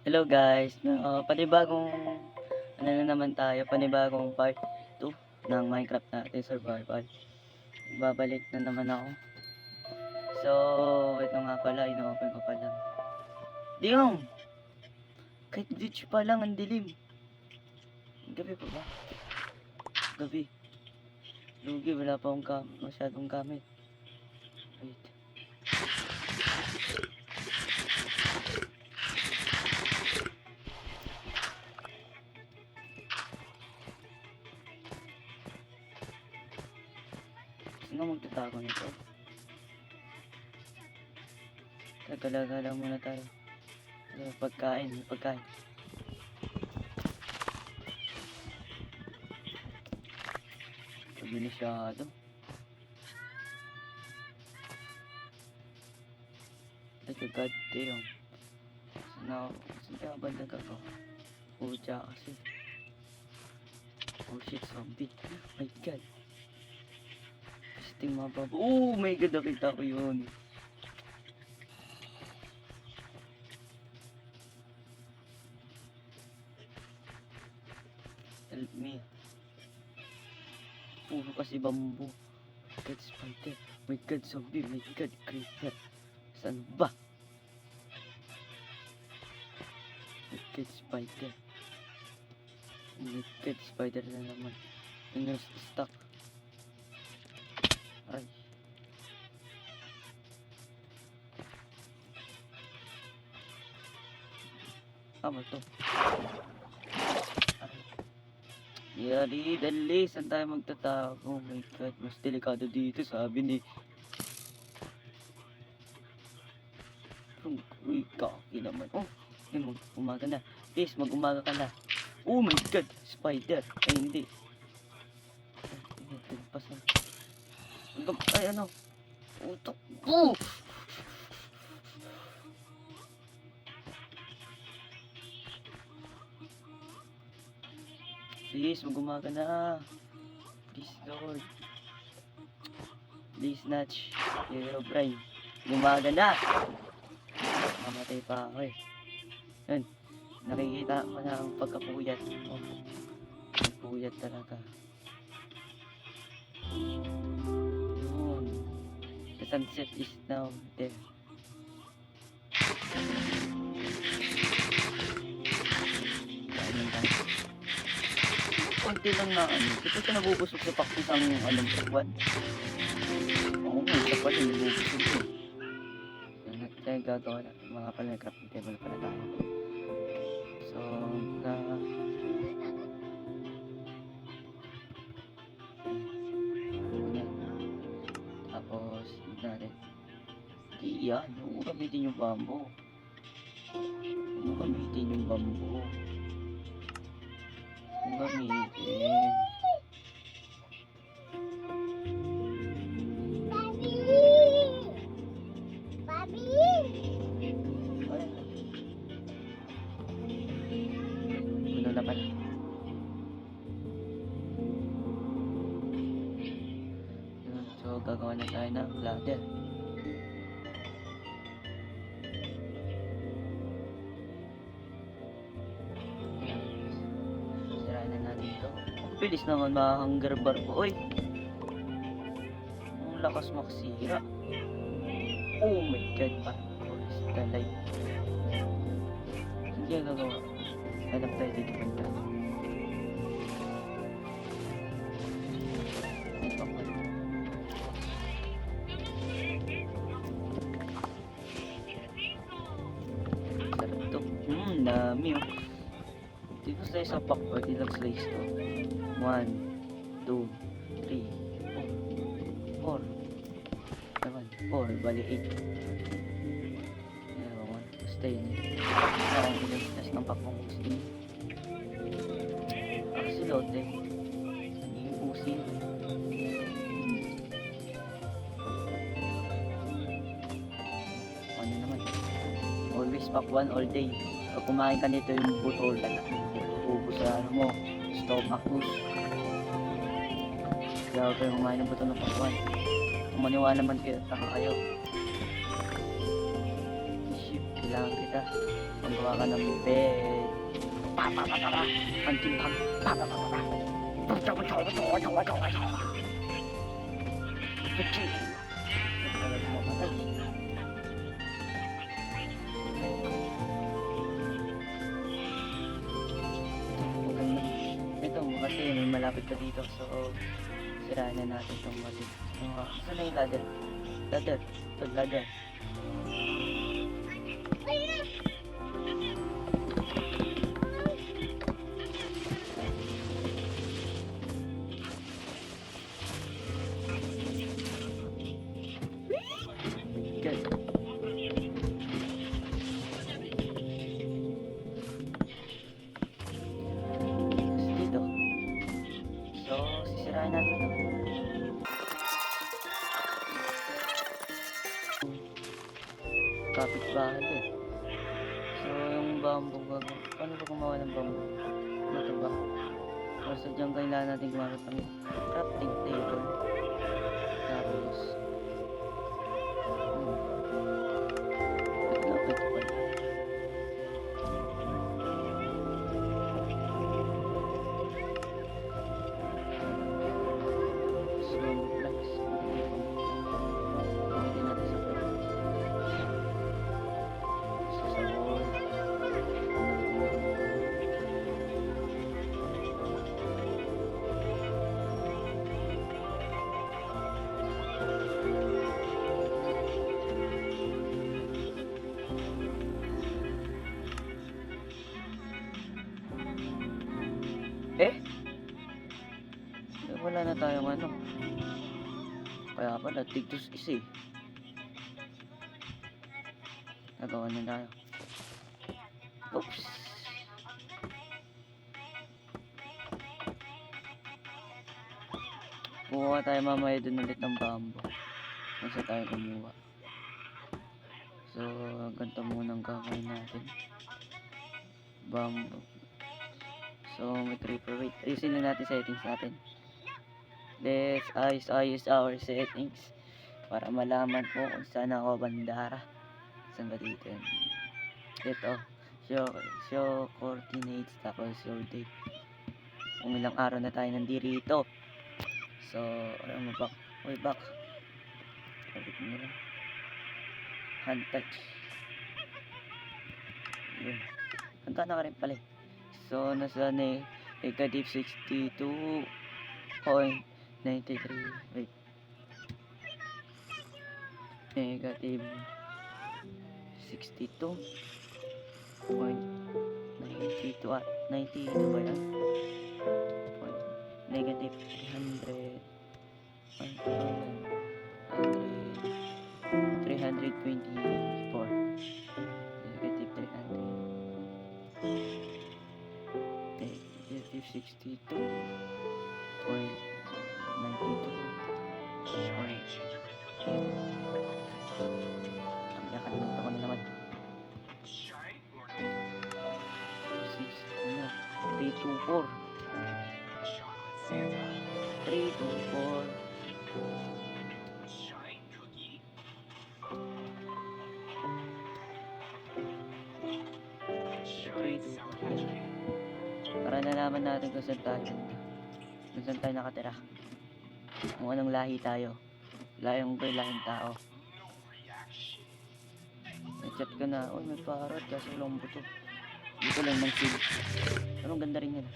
Hello guys, panibagong ano na naman tayo, panibagong part 2 ng Minecraft natin survival. Babalik na naman ako. So, ito nga pala, ino-open ko pa lang. Diyong! Kahit glitch pa lang, ang dilim. Gabi pa ba? Gabi. Lugi, wala pa akong masyadong gamit. Wait. Sino magtatago nito? Gala-gala muna tayo. Pagkain. Pabili masyado. God damn. Saan kaya bandag ako? Pucha kasi. Oh shit, zombie. My god. Pisting mababa. Oh my god, nakita ko yun. Help me. Puro kasi bambu. My god, spider. My god, zombie. My god, creeper. Saan ba? My god, spider. My god, spider na naman. Yung stuck. Ay. Tama to. Yari, dali. Saan tayo magtatago? Oh my god, mas delikado dito, sabi ni... Uy, kaki naman. Oh, umaga na. Please, mag-umaga ka na. Oh my god, spider. Ay, hindi. Ay, ano? Utok. Oh! Please, mag-umaga na. Please, Lord. Please, Natch. Hero Brian. Gumaga na. Mamatay pa ako eh. Yun. Nakikita ko na ang pagkapuyat. Oh, pagkapuyat talaga. Yun. The sunset is now there. Konti lang na ano. Ito siya nabubusog sa paktis ang alam sa buwan. Oo nga, isa pala nabubusog yun. Yan natin tayo gagawa na. Mga pala may crafting table pala tayo. So, tapos, natin. Iyan, huwag mo gamitin yung bamboo. Huwag mo gamitin yung bamboo. Huwag mo gamitin. Ano na pala? So, gagawa na tayo ng ladder. Sirain na natin ito. Ang bilis naman ma-hunger bar ko. Uy! Ang lakas makasira. Oh my god, parang talay. Hindi ang gagawa. Hanap tayo dito banda. Ito pa. Sarap to. Dami oh. Dito slice sa pack. Pwede lang slice to. 1, 2, 3, 4. 4, bali 8. Ewan, basta yun. Parang ilas ng pakong usin. Axolote. Naging usin. Ano naman? Always pack 1 all day. Pag kumain ka nito yung butol na ubus sa ano mo, stomach boost. Kaya huwag kayo kumain ng butol ng pack 1. Kung maniwala naman kayo, taka kayo. Ship, kailangan kita. Magawa ka ng bed. Anting bag. Ito kasi may malapit pa dito, so sirahan na natin itong matik. Saan na yung ladder? Ladder. Ito, ladder. Good. Dito. So, sisirahan natin ito. Kapit-bahay din. So, yung bamboo bago. Paano ba gumawa ng bamboo? Ano ito ba? So, dyan kailangan natin gumamit ng crafting table. Tapos, ito pala. Slow flex. Pwede natin sa pala. So, sa wall. Wala na tayong ano. Kaya pala, tigtos isa eh. Nagawa na tayo. Oops. Kukuha tayo mamaya dun ulit ng bamboo. Nasa tayo kumuha. So, ganito muna ang gagawin natin. Bamboo. So, may creeper. Wait, ayusin na natin settings natin. Let's ayos our settings para malaman po kung saan ako bandara. Saan ba dito yan? Ito, show coordinates, tapos show date. Kung ilang araw na tayo nandito. So, ano back? Way back. Kapit mo lang. Hand touch. Yun. Handa na ka rin pala eh. So, nasa na negative 62.93. Wait. Negative 62.92 at 92 ba yan? Negative 300 324 negative 300 negative 62.92 ang nakalimutan ko na naman 324 para nalaman natin kung saan tayo nakatira, kung anong lahi tayo, lahing tao. Na-chat ko na, oh may parrot kasi walang buto. Dito lang ng seed. Anong ganda rin yan.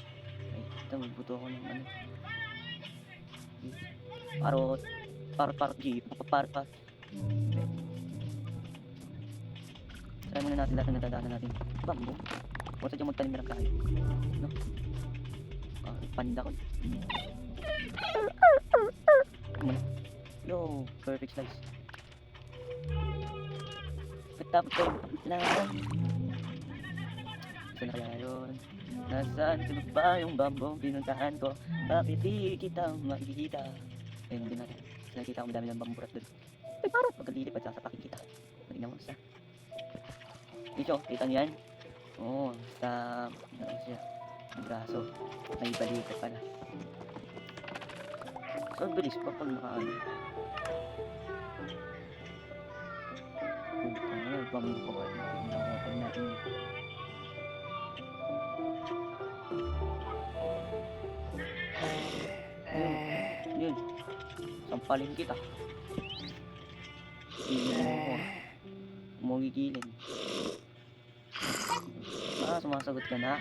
Ay, ito magbuto ako ng ano. Parrot jeep. Parrot. Try muna natin lahat ng nadadaanan natin. Bamboo. Huwag sadyang magtanim na lang tayo. No? Panda ko. Yo, perfect slice. Tapos ko lang. Saan kaya yun? Nasaan ka ba yung bambong pinuntahan ko? Bakit di kita makikita? Ayun din natin. Nakikita ko madami ng bamburat doon. Ay parang pagkalilip at sasapakin kita. Nagiging mo sa ito, kita niyo yan? Oo, sa ano siya, braso. May balikat pala. So, ang bilis pa pag nakaano. Ano, pamumukuha natin. Nakapag natin yun. Yun. Sampalin kita. Tigil mo ako. Umugigilin. Sumasagot ka na.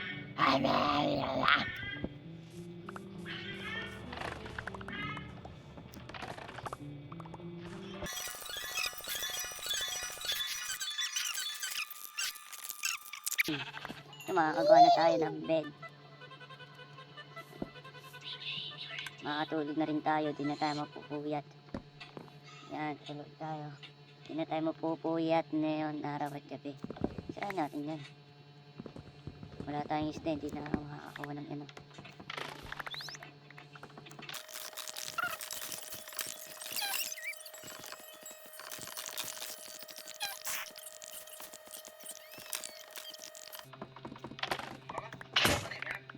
Makakagawa na tayo ng bed. Makakatulog na rin tayo, di na tayo mapupuyat. Yan, tulog tayo. Di na tayo mapupuyat ngayon, araw at gabi. Saan natin yan? Wala tayong isda, hindi na makakakuha ng ano.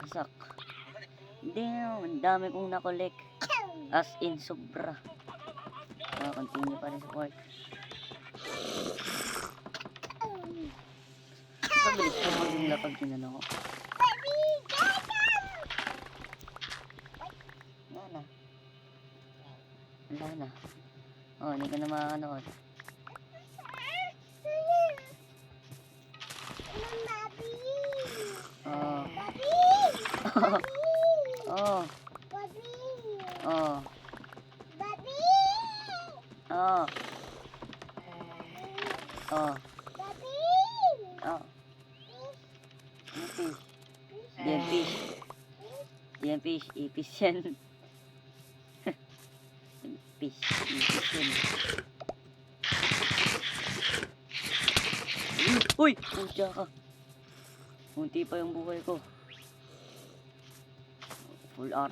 Basak. Damn, ang dami kong nakolek. As in, sobra. Continue pa rin sa work. Pabilis ko maging lapag yun ako. Wala na. Wala na. Oh, hindi ka na makakanood. Oh. Oh. Oh. Oh. Oh. Oh. Ano fish? Yan fish. Yan fish. Ipis yan. Fish. Ipis yan. Uy! Pucha ka. Munti pa yung buhay ko. Full arm.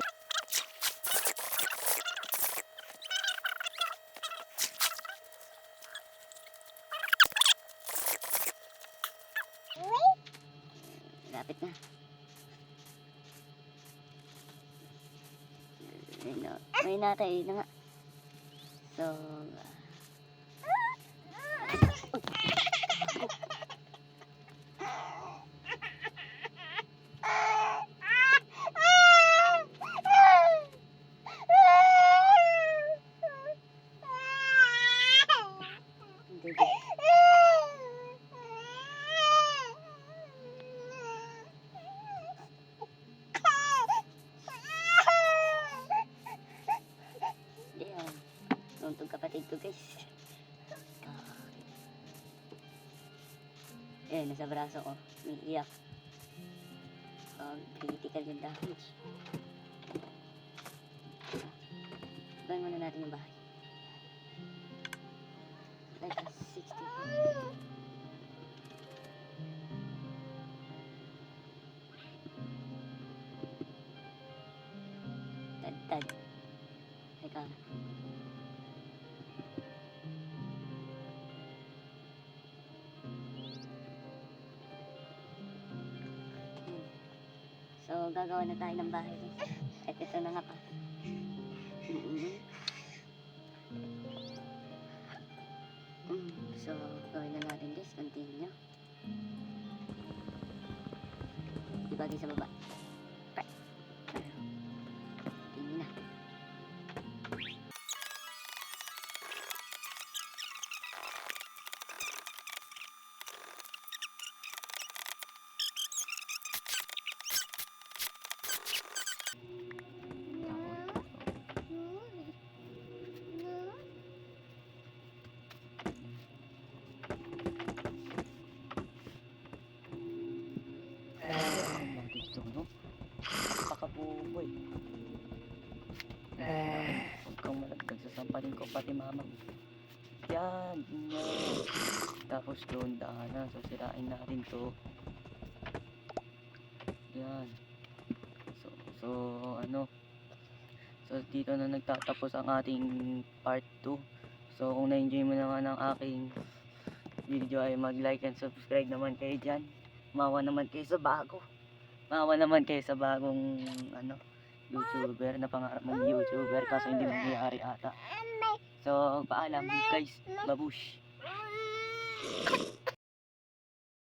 Lapit na. May natay na nga. So, tuntog kapatid ko guys. Eh, nasa braso ko. Umiiyak. Critical yung damage. Bayan muna natin yung bahay. Like a 60. Tad. Teka. So, gagawa na tayo ng bahay. At ito na nga pa. So, gawin na natin guys. Continue. Ibagay sa baba. Continue na. Pakabuboy. Huwag kang malagdag, sasampalin ko pati mama. Yan. Tapos doon daanan, so sirain natin to. Yan. So ano. So dito na nagtatapos ang ating part 2. So kung na-enjoy mo naman ang aking video ay mag-like and subscribe naman kayo dyan. Mawa naman kayo sa bagong ano, YouTuber na pangarap mong YouTuber kaso hindi mangyayari ata. So paalam guys, babush.